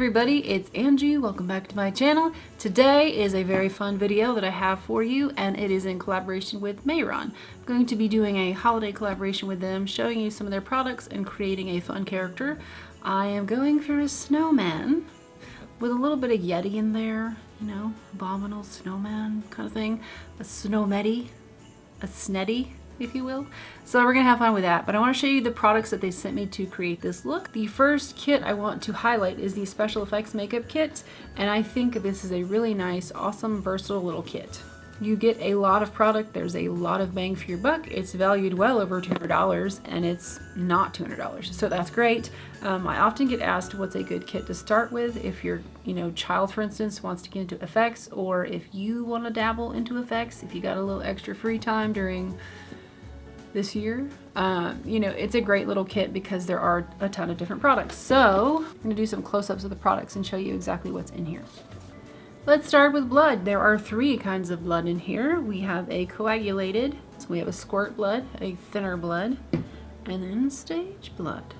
everybody, it's Angie. Welcome back to my channel. Today is a very fun video that I have for you, and it is in collaboration with Mehron. I'm going to be doing a holiday collaboration with them, showing you some of their products and creating a fun character. I am going for a snowman with a little bit of Yeti in there, you know, abominable snowman kind of thing. A Snowman, a Snetti, if you will. So we're gonna have fun with that, but I want to show you the products that they sent me to create this look. The first kit I want to highlight is the Special Effects Makeup Kit, and I think this is a really nice, awesome, versatile little kit. You get a lot of product, there's a lot of bang for your buck. It's valued well over $200, and it's not $200, so that's great. I often get asked what's a good kit to start with if your child, for instance, wants to get into effects, or if you want to dabble into effects, if you got a little extra free time during this year. It's a great little kit because there are a ton of different products. So I'm gonna do some close-ups of the products and show you exactly what's in here. Let's start with blood. There are three kinds of blood in here. We have a coagulated, so we have a squirt blood, a thinner blood, and then stage blood.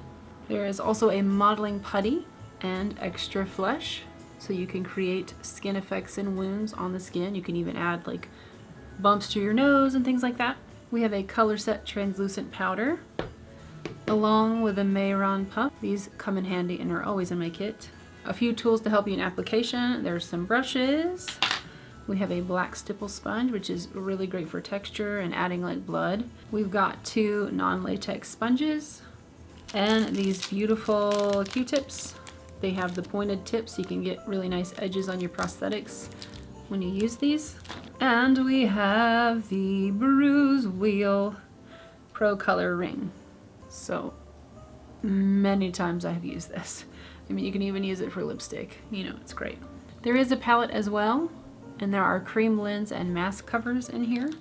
There is also a modeling putty and extra flesh, so you can create skin effects and wounds on the skin. You can even add like bumps to your nose and things like that. We have a Colorset translucent powder, along with a Mehron puff. These come in handy and are always in my kit. A few tools to help you in application. There's some brushes. We have a black stipple sponge, which is really great for texture and adding like blood. We've got two non-latex sponges and these beautiful Q-tips. They have the pointed tips, so you can get really nice edges on your prosthetics when you use these. And we have the Bruise Wheel Pro Color Ring. So many times I have used this. I mean, you can even use it for lipstick. It's great. There is a palette as well, and there are cream lens and mask covers in here.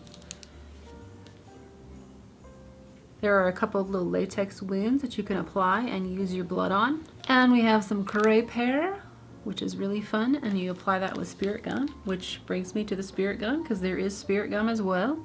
There are a couple of little latex wounds that you can apply and use your blood on. And we have some crepe hair, which is really fun, and you apply that with spirit gum, which brings me to the spirit gum, because there is spirit gum as well.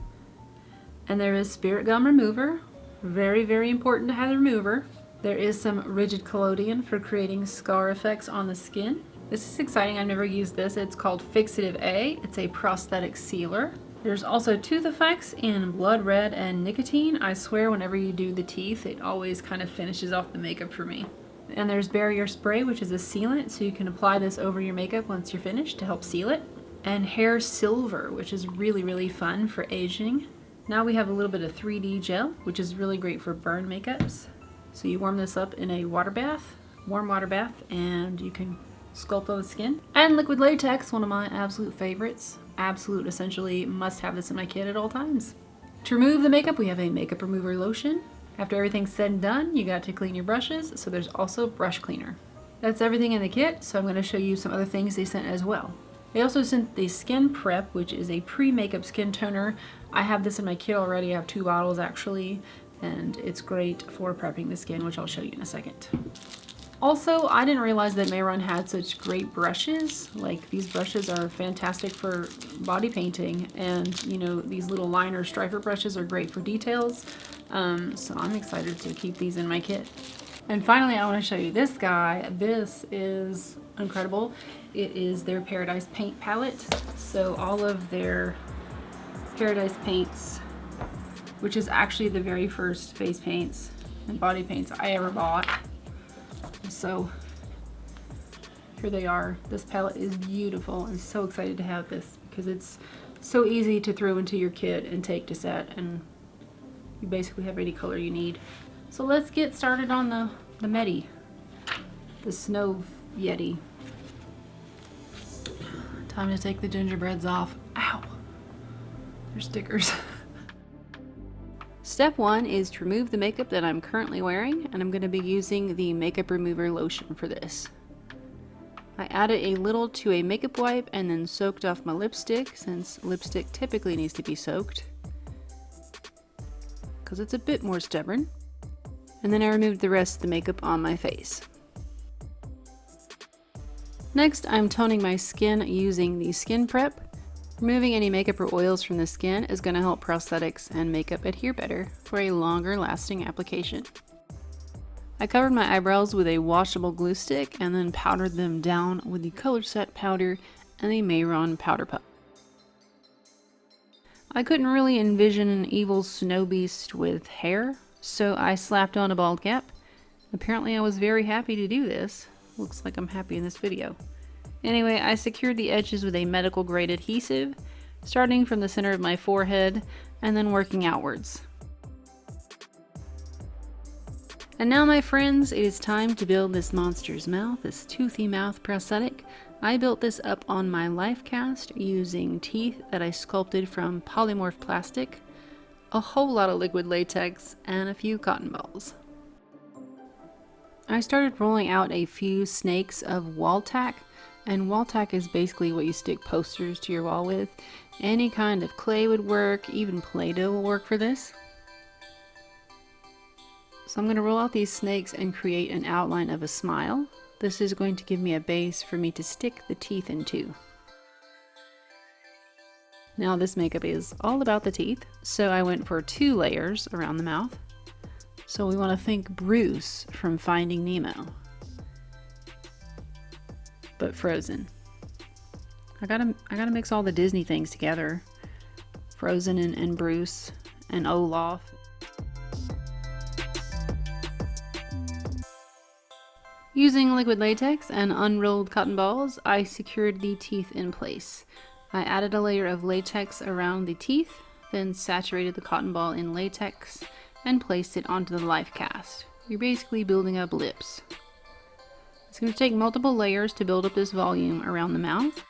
And there is spirit gum remover. Very, very important to have the remover. There is some rigid collodion for creating scar effects on the skin. This is exciting, I've never used this. It's called Fixative A. It's a prosthetic sealer. There's also tooth effects in blood red and nicotine. I swear whenever you do the teeth, it always kind of finishes off the makeup for me. And there's barrier spray, which is a sealant, so you can apply this over your makeup once you're finished to help seal it. And hair silver, which is really, really fun for aging. Now we have a little bit of 3D gel, which is really great for burn makeups. So you warm this up in a water bath, warm water bath, and you can sculpt on the skin. And liquid latex, one of my absolute favorites. Absolute, essentially must have this in my kit at all times. To remove the makeup, we have a makeup remover lotion. After everything's said and done, you got to clean your brushes, so there's also brush cleaner. That's everything in the kit, so I'm going to show you some other things they sent as well. They also sent the Skin Prep, which is a pre-makeup skin toner. I have this in my kit already. I have 2 bottles actually, and it's great for prepping the skin, which I'll show you in a second. Also, I didn't realize that Mehron had such great brushes. Like, these brushes are fantastic for body painting, and these little liner striper brushes are great for details. So I'm excited to keep these in my kit. And finally, I want to show you this guy. This is incredible. It is their Paradise Paint palette. So all of their Paradise paints, which is actually the very first face paints and body paints I ever bought. So here they are. This palette is beautiful. I'm so excited to have this because it's so easy to throw into your kit and take to set, and you basically have any color you need. So let's get started on the Mehron, the Snow Yeti. Time to take the gingerbreads off. Ow! They're stickers. Step 1 is to remove the makeup that I'm currently wearing, and I'm going to be using the makeup remover lotion for this. I added a little to a makeup wipe and then soaked off my lipstick, since lipstick typically needs to be soaked, because it's a bit more stubborn. And then I removed the rest of the makeup on my face. Next, I'm toning my skin using the Skin Prep. Removing any makeup or oils from the skin is going to help prosthetics and makeup adhere better for a longer lasting application. I covered my eyebrows with a washable glue stick and then powdered them down with the Colorset Powder and the Mehron powder puff. I couldn't really envision an evil snow beast with hair, so I slapped on a bald cap. Apparently I was very happy to do this. Looks like I'm happy in this video. Anyway, I secured the edges with a medical grade adhesive, starting from the center of my forehead and then working outwards. And now, my friends, it is time to build this monster's mouth, this toothy mouth prosthetic. I built this up on my life cast using teeth that I sculpted from polymorph plastic, a whole lot of liquid latex, and a few cotton balls. I started rolling out a few snakes of wall tack, and wall tack is basically what you stick posters to your wall with. Any kind of clay would work, even Play-Doh will work for this. So I'm going to roll out these snakes and create an outline of a smile. This is going to give me a base for me to stick the teeth into. Now this makeup is all about the teeth, so I went for 2 layers around the mouth. So we want to think Bruce from Finding Nemo, but frozen. I gotta mix all the Disney things together. Frozen and Bruce and Olaf. Using liquid latex and unrolled cotton balls, I secured the teeth in place. I added a layer of latex around the teeth, then saturated the cotton ball in latex and placed it onto the life cast. You're basically building up lips. It's going to take multiple layers to build up this volume around the mouth.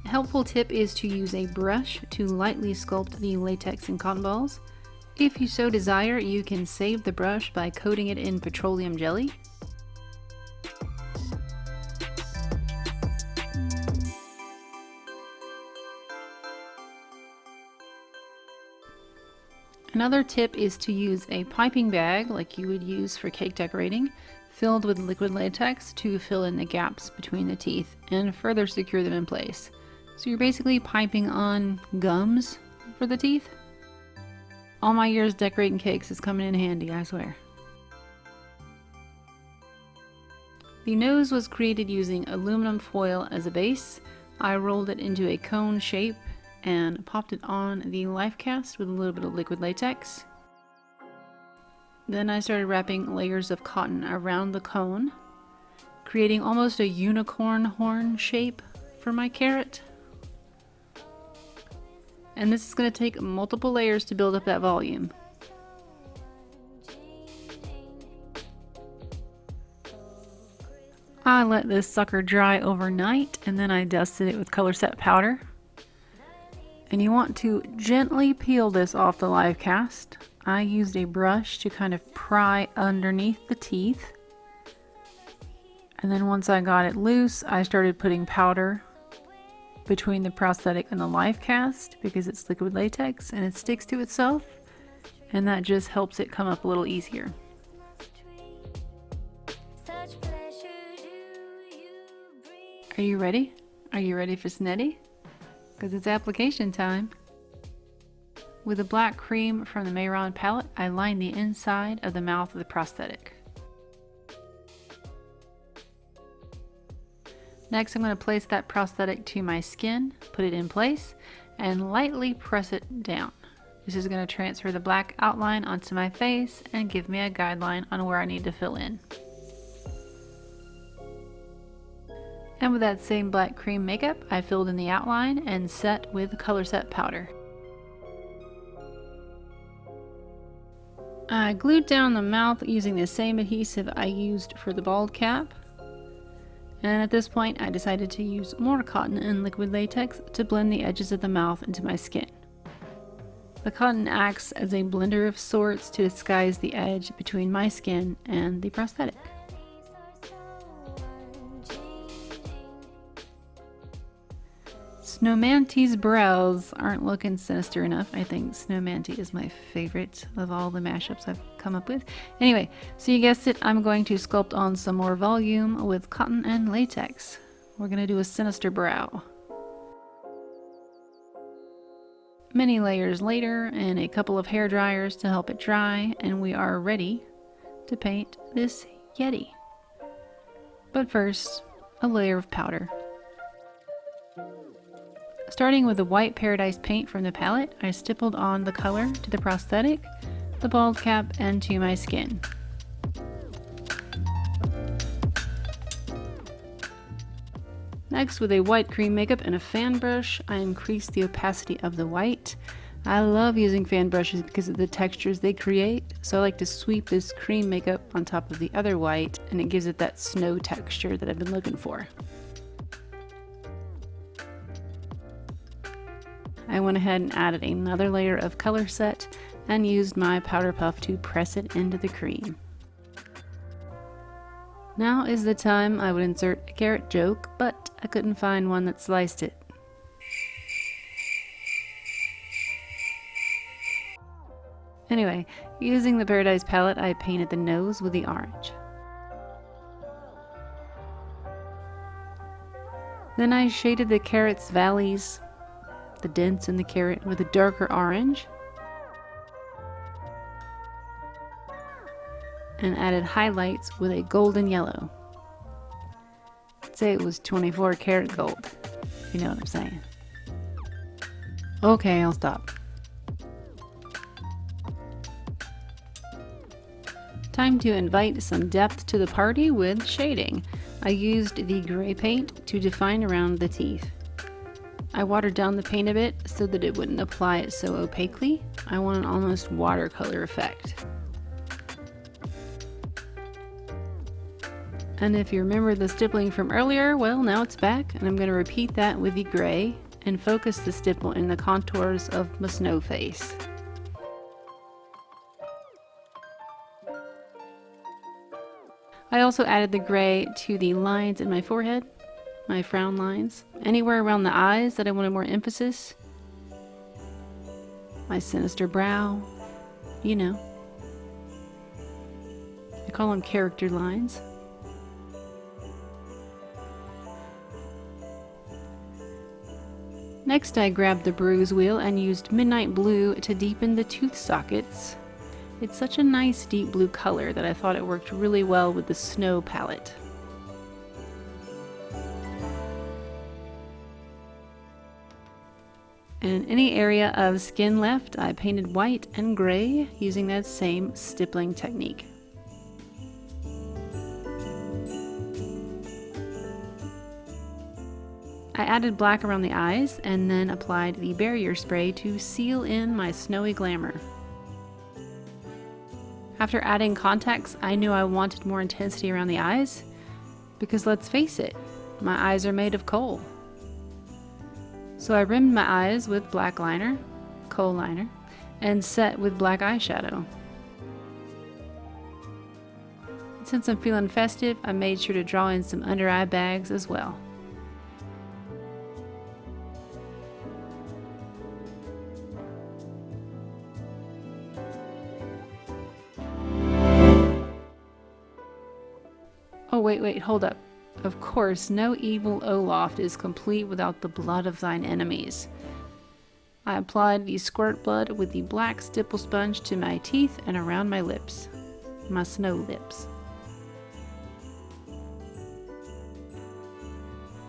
A helpful tip is to use a brush to lightly sculpt the latex and cotton balls. If you so desire, you can save the brush by coating it in petroleum jelly. Another tip is to use a piping bag like you would use for cake decorating, filled with liquid latex to fill in the gaps between the teeth and further secure them in place. So you're basically piping on gums for the teeth. All my years decorating cakes is coming in handy, I swear. The nose was created using aluminum foil as a base. I rolled it into a cone shape and popped it on the life cast with a little bit of liquid latex. Then I started wrapping layers of cotton around the cone, creating almost a unicorn horn shape for my carrot. And this is going to take multiple layers to build up that volume. I let this sucker dry overnight and then I dusted it with Colorset Powder. And you want to gently peel this off the live cast. I used a brush to kind of pry underneath the teeth. And then once I got it loose, I started putting powder between the prosthetic and the live cast because it's liquid latex and it sticks to itself, and that just helps it come up a little easier. Are you ready? Are you ready for Snetti? Because it's application time. With a black cream from the Mehron palette, I lined the inside of the mouth of the prosthetic. Next, I'm going to place that prosthetic to my skin, put it in place, and lightly press it down. This is going to transfer the black outline onto my face and give me a guideline on where I need to fill in. And with that same black cream makeup, I filled in the outline and set with Colorset Powder. I glued down the mouth using the same adhesive I used for the bald cap. And at this point, I decided to use more cotton and liquid latex to blend the edges of the mouth into my skin. The cotton acts as a blender of sorts to disguise the edge between my skin and the prosthetic. Snowman's brows aren't looking sinister enough. I think Snowman is my favorite of all the mashups I've come up with. Anyway, so you guessed it, I'm going to sculpt on some more volume with cotton and latex. We're going to do a sinister brow. Many layers later and a couple of hair dryers to help it dry, and we are ready to paint this Yeti. But first, a layer of powder. Starting with the white Paradise paint from the palette, I stippled on the color to the prosthetic, the bald cap, and to my skin. Next, with a white cream makeup and a fan brush, I increased the opacity of the white. I love using fan brushes because of the textures they create, so I like to sweep this cream makeup on top of the other white, and it gives it that snow texture that I've been looking for. I went ahead and added another layer of Colorset and used my powder puff to press it into the cream. Now is the time I would insert a carrot joke, but I couldn't find one that sliced it. Anyway, using the Paradise palette, I painted the nose with the orange. Then I shaded the carrot's valleys, the dents in the carrot, with a darker orange, and added highlights with a golden yellow. I'd say it was 24 karat gold, if you know what I'm saying. Okay, I'll stop. Time to invite some depth to the party with shading. I used the gray paint to define around the teeth. I watered down the paint a bit so that it wouldn't apply it so opaquely. I want an almost watercolor effect. And if you remember the stippling from earlier, well, now it's back, and I'm going to repeat that with the gray and focus the stipple in the contours of my snow face. I also added the gray to the lines in my forehead, my frown lines, anywhere around the eyes that I wanted more emphasis, my sinister brow, you know. I call them character lines. Next, I grabbed the bruise wheel and used midnight blue to deepen the tooth sockets. It's such a nice deep blue color that I thought it worked really well with the snow palette. And any area of skin left, I painted white and gray using that same stippling technique. I added black around the eyes and then applied the barrier spray to seal in my snowy glamour. After adding contacts, I knew I wanted more intensity around the eyes, because let's face it, my eyes are made of coal. So I rimmed my eyes with black liner, coal liner, and set with black eyeshadow. Since I'm feeling festive, I made sure to draw in some under eye bags as well. Oh wait, hold up. Of course, no evil Olaf is complete without the blood of thine enemies. I applied the squirt blood with the black stipple sponge to my teeth and around my lips. My snow lips.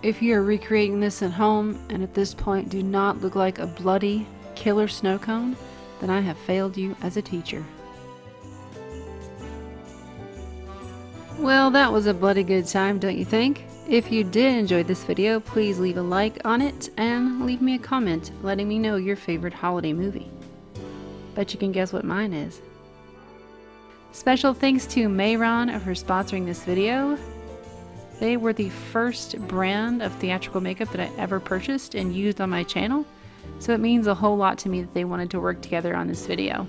If you are recreating this at home and at this point do not look like a bloody killer snow cone, then I have failed you as a teacher. Well, that was a bloody good time, don't you think? If you did enjoy this video, please leave a like on it and leave me a comment letting me know your favorite holiday movie. Bet you can guess what mine is. Special thanks to Mehron for sponsoring this video. They were the first brand of theatrical makeup that I ever purchased and used on my channel, so it means a whole lot to me that they wanted to work together on this video.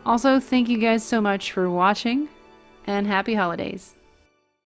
Also, thank you guys so much for watching, and happy holidays.